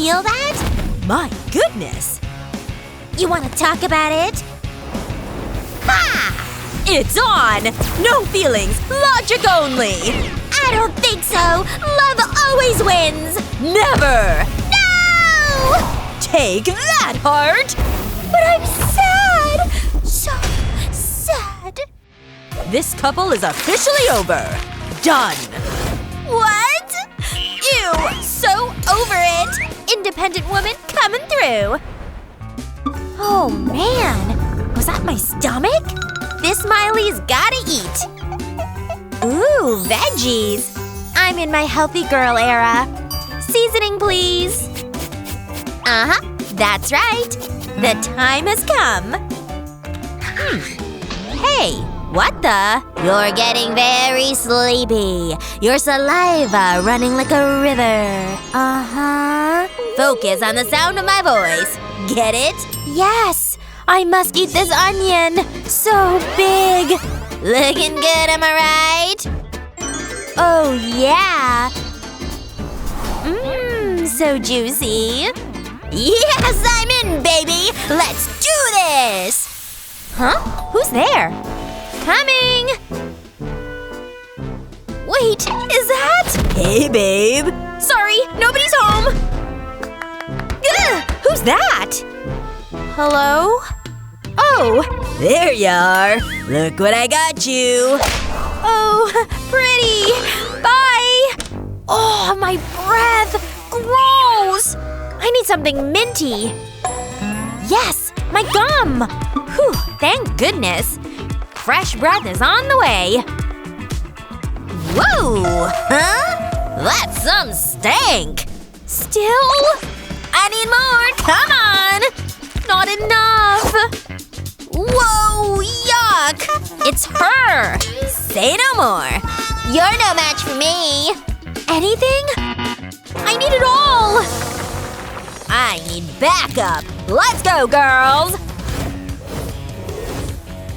feel that? My goodness! You want to talk about it? Ha! It's on! No feelings, logic only! I don't think so! Love always wins! Never! No! Take that, heart! But I'm sad! So sad. This couple is officially over. Done. What? Ew! So over it! Independent woman coming through. Oh man! Was that my stomach? This Miley's gotta eat. Ooh, veggies. I'm in my healthy girl era. Seasoning, please. Uh-huh. That's right. The time has come. Hey, what the? You're getting very sleepy. Your saliva running like a river. Uh-huh. Focus on the sound of my voice. Get it? Yes. I must eat this onion. So big. Looking good, am I right? Oh, yeah. So juicy. Yes, I'm in, baby! Let's do this! Huh? Who's there? Coming! Wait, is that? Hey, babe. Sorry, nobody's home! Ugh, who's that? Hello? Oh! There you are. Look what I got you. Oh, pretty! Bye! Oh, my breath! Gross! I need something minty. Yes, my gum! Whew, thank goodness. Fresh breath is on the way. Whoa! Huh? That's some stank! Still? I need more! Come on! Not enough! Whoa! Yuck! It's her! Say no more. You're no match for me. Anything? I need it all! I need backup. Let's go, girls!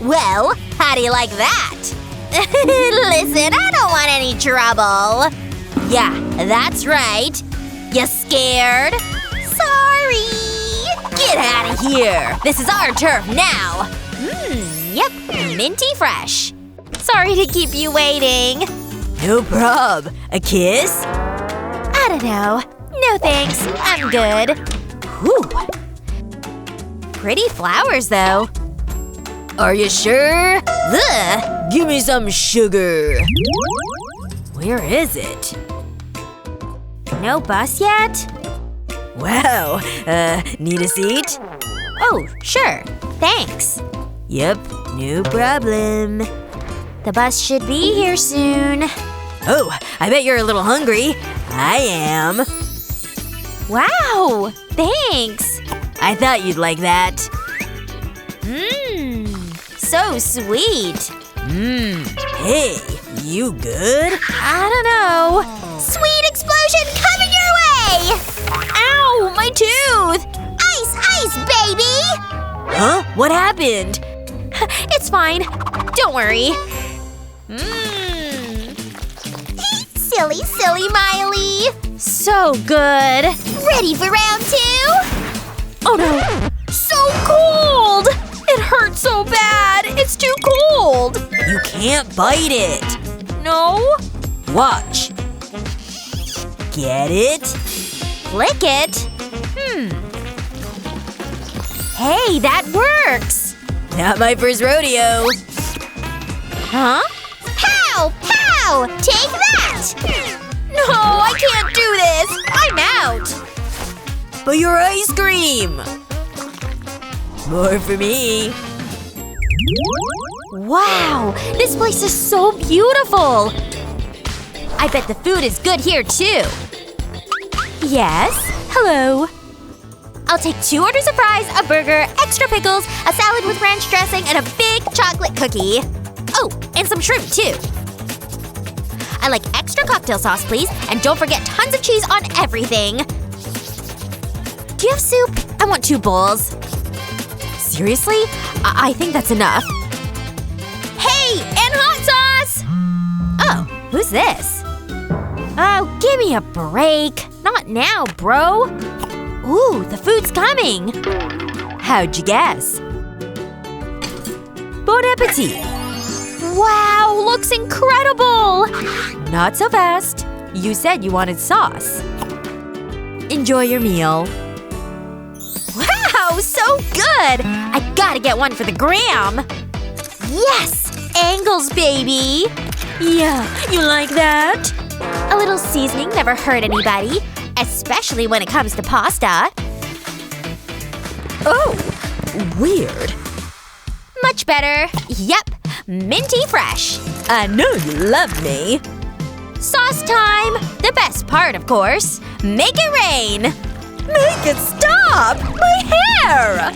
Well, how do you like that? Listen, I don't want any trouble. Yeah, that's right. You scared? Sorry! Get out of here! This is our turf now! Yep, minty fresh. Sorry to keep you waiting. No prob. A kiss? I don't know. No thanks. I'm good. Whew. Pretty flowers, though. Are you sure? Ugh! Give me some sugar. Where is it? No bus yet? Wow. Need a seat? Oh, sure. Thanks. Yep, no problem. The bus should be here soon. Oh, I bet you're a little hungry. I am. Wow! Thanks! I thought you'd like that. So sweet. Hey, you good? I don't know. Sweet explosion coming your way! Ow! My tooth! Ice, ice, baby! Huh? What happened? It's fine. Don't worry. Silly, silly Miley. So good. Ready for round 2? Oh no. So cold! It hurts so bad. It's too cold. You can't bite it. No? Watch. Get it? Lick it? Hey, that works. Not my first rodeo. Huh? Pow! Pow! Take that! No, I can't do this! I'm out! But your ice cream! More for me. Wow! This place is so beautiful! I bet the food is good here, too. Yes? Hello. I'll take 2 orders of fries, a burger, extra pickles, a salad with ranch dressing, and a big chocolate cookie. Oh, and some shrimp, too. I like extra cocktail sauce, please, and don't forget tons of cheese on everything. Do you have soup? I want 2 bowls. Seriously? I think that's enough. Hey! And hot sauce! Oh, who's this? Oh, give me a break. Not now, bro. Ooh, the food's coming! How'd you guess? Bon appetit! Wow, looks incredible! Not so fast. You said you wanted sauce. Enjoy your meal. Wow, so good! I gotta get one for the gram! Yes! Angles, baby! Yeah, you like that? A little seasoning never hurt anybody, especially when it comes to pasta. Oh, weird. Much better. Yep, minty fresh. I know you love me. Sauce time! The best part, of course. Make it rain! Make it stop! My hair!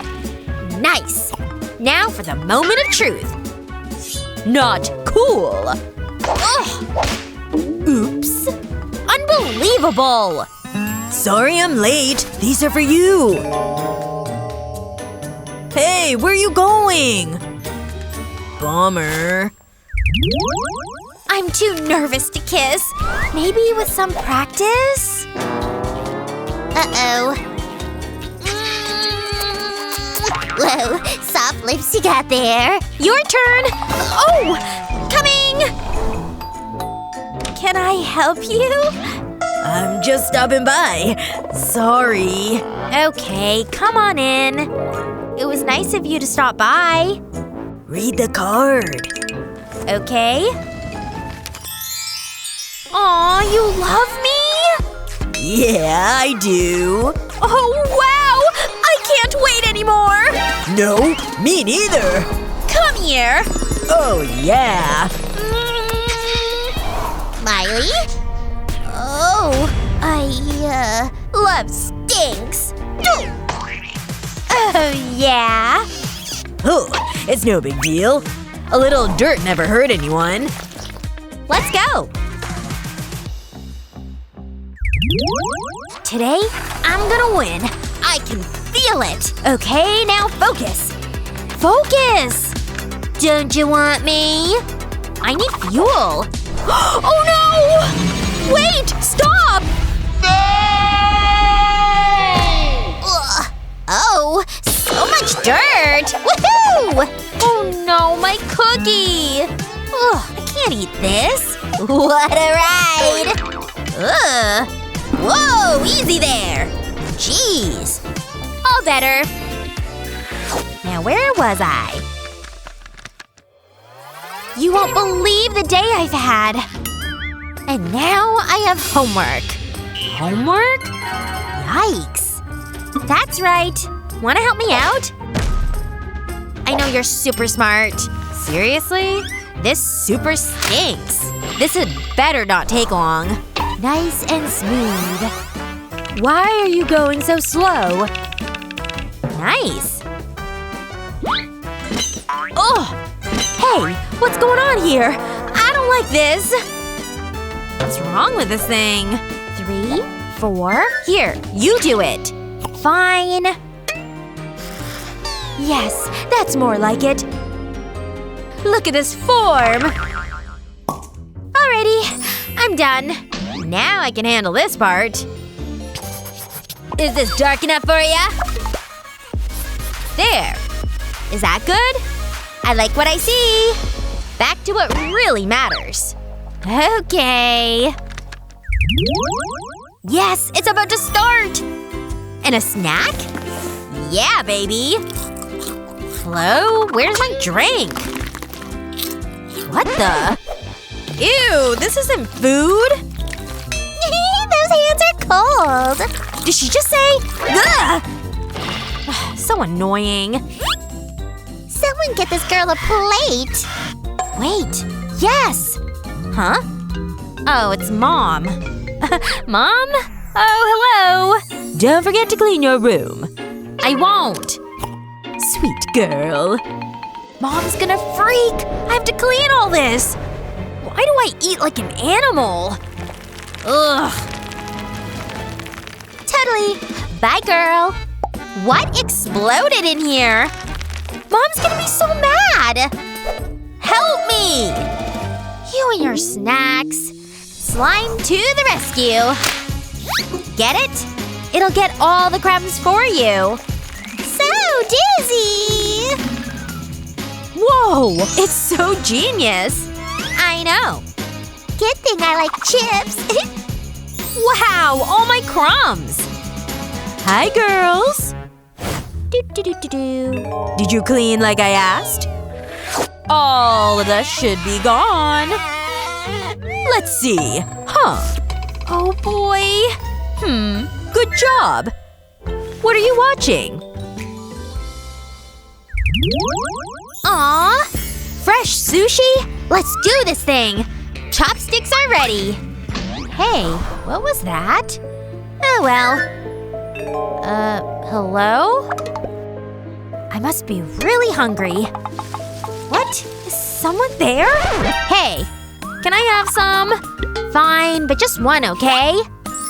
Nice! Now for the moment of truth. Not cool. Ugh. Oops. Unbelievable! Sorry I'm late. These are for you. Hey, where are you going? Bummer. I'm too nervous to kiss. Maybe with some practice? Uh-oh. Whoa, soft lips you got there. Your turn! Oh! Coming! Can I help you? I'm just stopping by. Sorry. Okay, come on in. It was nice of you to stop by. Read the card. Okay. Aw, you love me? Yeah, I do. Oh, wow! I can't wait anymore! No, me neither. Come here! Oh, yeah. Miley? Oh, love stinks. Oh, yeah? Oh, it's no big deal. A little dirt never hurt anyone. Let's go! Today, I'm gonna win. I can feel it. Okay, now focus. Focus! Don't you want me? I need fuel. Oh no! Wait! Stop! Ugh. Oh, so much dirt! Woohoo! Oh no, my cookie! Ugh, I can't eat this. What a ride! Ugh. Whoa, easy there! Jeez. All better. Now where was I? You won't believe the day I've had. And now I have homework. Homework? Yikes. That's right. Wanna help me out? I know you're super smart. Seriously? This super stinks. This had better not take long. Nice and smooth. Why are you going so slow? Nice. Ugh! Hey, what's going on here? I don't like this. What's wrong with this thing? 3, 4… Here, you do it. Fine. Yes, that's more like it. Look at this form. Alrighty, I'm done. Now I can handle this part. Is this dark enough for ya? There. Is that good? I like what I see. Back to what really matters. Okay. Yes, it's about to start! And a snack? Yeah, baby! Hello? Where's my drink? What the? Ew, this isn't food! Those hands are cold! Did she just say… Ugh! So annoying. Someone get this girl a plate! Wait. Yes! Huh? Oh, it's Mom. Mom? Oh, hello! Don't forget to clean your room. I won't. Sweet girl. Mom's gonna freak! I have to clean all this! Why do I eat like an animal? Ugh. Totally. Bye, girl. What exploded in here? Mom's gonna be so mad! Help me! You and your snacks. Slime to the rescue. Get it? It'll get all the crumbs for you. So dizzy! Whoa! It's so genius! I know. Good thing I like chips. Wow! All my crumbs! Hi, girls! Did you clean like I asked? All of that should be gone. Let's see. Huh. Oh boy. Good job. What are you watching? Aw! Fresh sushi? Let's do this thing! Chopsticks are ready! Hey, what was that? Oh well. Hello? I must be really hungry. What? Is someone there? Hey! Can I have some? Fine, but just one, okay?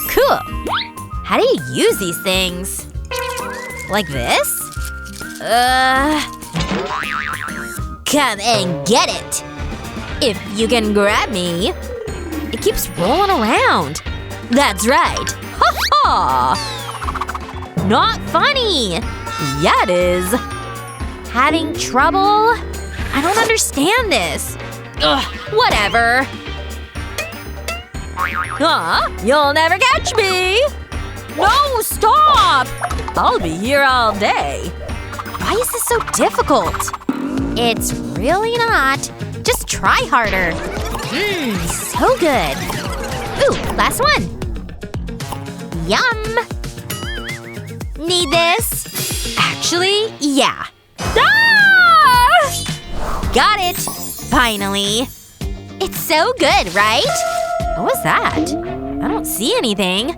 Cool. How do you use these things? Like this? Come and get it! If you can grab me. It keeps rolling around. That's right. Ha ha! Not funny! Yeah, it is. Having trouble? I don't understand this. Ugh, whatever. You'll never catch me! No, stop! I'll be here all day. Why is this so difficult? It's really not. Just try harder. So good. Ooh, last one. Yum! Need this? Actually, yeah. Ah! Got it! Finally. It's so good, right? What was that? I don't see anything.